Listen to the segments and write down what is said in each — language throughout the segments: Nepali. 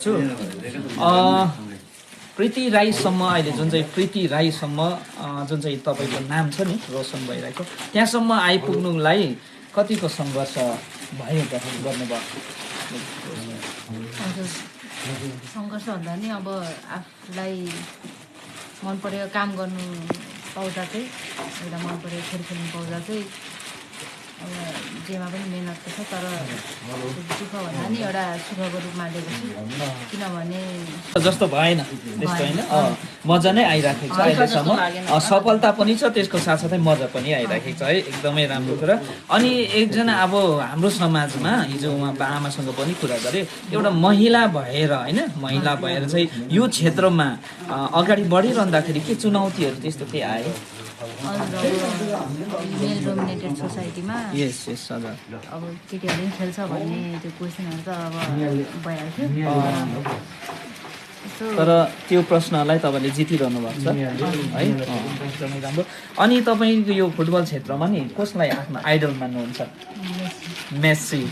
छु प्रीति राईसम्म अहिले जुन चाहिँ प्रीति राईसम्म जुन चाहिँ तपाईँको नाम छ नि रोशन भइरहेको त्यहाँसम्म आइपुग्नुलाई कतिको सङ्घर्ष भयो गर्नुभयो? सङ्घर्ष भन्दा नि अब आफूलाई मन परेको काम गर्नु पाउँदा चाहिँ एउटा मन परेको खेल खेल्नु पाउँदा चाहिँ अब जेमा पनि मेहनत त छ तर दुःख भन्दा नि एउटा सुखको रूपमा लिएको छु किनभने जस्तो भएन त्यस्तो होइन मजा नै आइराखेको छ अहिलेसम्म सफलता पनि छ त्यसको साथसाथै मजा पनि आइराखेको छ है एकदमै राम्रो कुरा। अनि एकजना अब हाम्रो समाजमा हिजो उहाँ आमासँग पनि कुरा गरेँ एउटा महिला भएर होइन महिला भएर चाहिँ यो क्षेत्रमा अगाडि बढिरहँदाखेरि के चुनौतीहरू त्यस्तो के आयो? मेल डोमिनेटेड सोसाइटीमा यस यस हजुर अब केटीहरूले पनि खेल्छ भन्ने त्यो क्वेसनहरू त अब भइहाल्थ्यो तर त्यो प्रश्नलाई तपाईँले जितिरहनु भएको छ है एकदमै राम्रो। अनि तपाईँको यो फुटबल क्षेत्रमा नि कसलाई आफ्नो आइडल मान्नुहुन्छ? मेस्सी।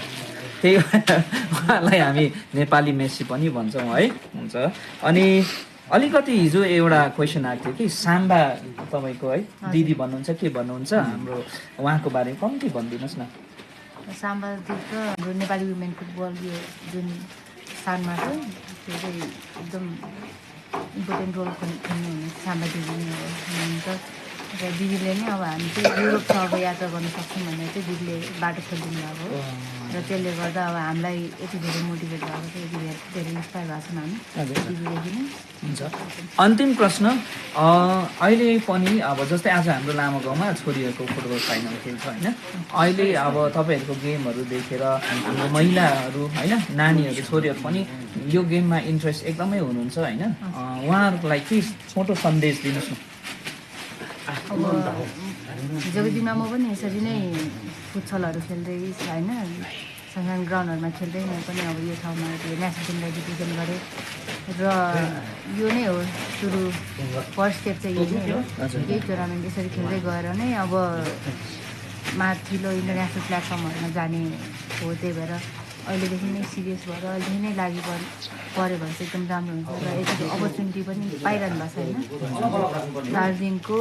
त्यही उहाँलाई हामी नेपाली मेस्सी पनि भन्छौँ है हुन्छ। अनि अलिकति हिजो एउटा क्वेसन आएको थियो कि साम्बा तपाईँको है दिदी भन्नुहुन्छ के भन्नुहुन्छ हाम्रो उहाँको बारेमा कम्ती भनिदिनुहोस् न। साम्बा दिदी त हाम्रो नेपाली वुमेन फुटबल यो जुन स्थानमा छ त्यो चाहिँ एकदम इम्पोर्टेन्ट रोल खेल्नु हुने साम्बा दिदी नै हुनुहुन्छ र दिदीले नै अब हामी चाहिँ युरोप छ अब यात्रा गर्न सक्छौँ भनेर चाहिँ दिदीले बाटो खोलिदिनु भएको हो र त्यसले गर्दा अब हामीलाई यति धेरै मोटिभेट भएको छ यति धेरै इन्सपायर भएको छौँ हामी दिदीदेखि नै। हुन्छ अन्तिम प्रश्न अहिले पनि अब जस्तै आज हाम्रो लामा गाउँमा छोरीहरूको फुटबल फाइनल खेल्छ होइन अहिले अब तपाईँहरूको गेमहरू देखेर हाम्रो महिलाहरू होइन नानीहरू छोरीहरू पनि यो गेममा इन्ट्रेस्ट एकदमै हुनुहुन्छ होइन उहाँहरूलाई के छोटो सन्देश दिनुहोस् न। अब हिजोको दिनमा म पनि यसरी नै फुटसलहरू खेल्दै होइन सानो ग्राउन्डहरूमा खेल्दै म पनि अब यो ठाउँमा त्यो नेसनल टिमलाई रिप्रेजेन्ट गरेँ र यो नै हो सुरु फर्स्ट स्टेप चाहिँ यही नै हो यही टुर्नामेन्ट यसरी खेल्दै गएर नै अब माथिल्लो इन्टरनेसनल प्लेटफर्महरूमा जाने हो। त्यही भएर अहिलेदेखि नै सिरियस भएर अहिलेदेखि नै लागि पऱ्यो भने चाहिँ एकदम राम्रो हुन्छ र यतिको अपर्च्युनिटी पनि पाइरहनु भएको छ होइन दार्जिलिङको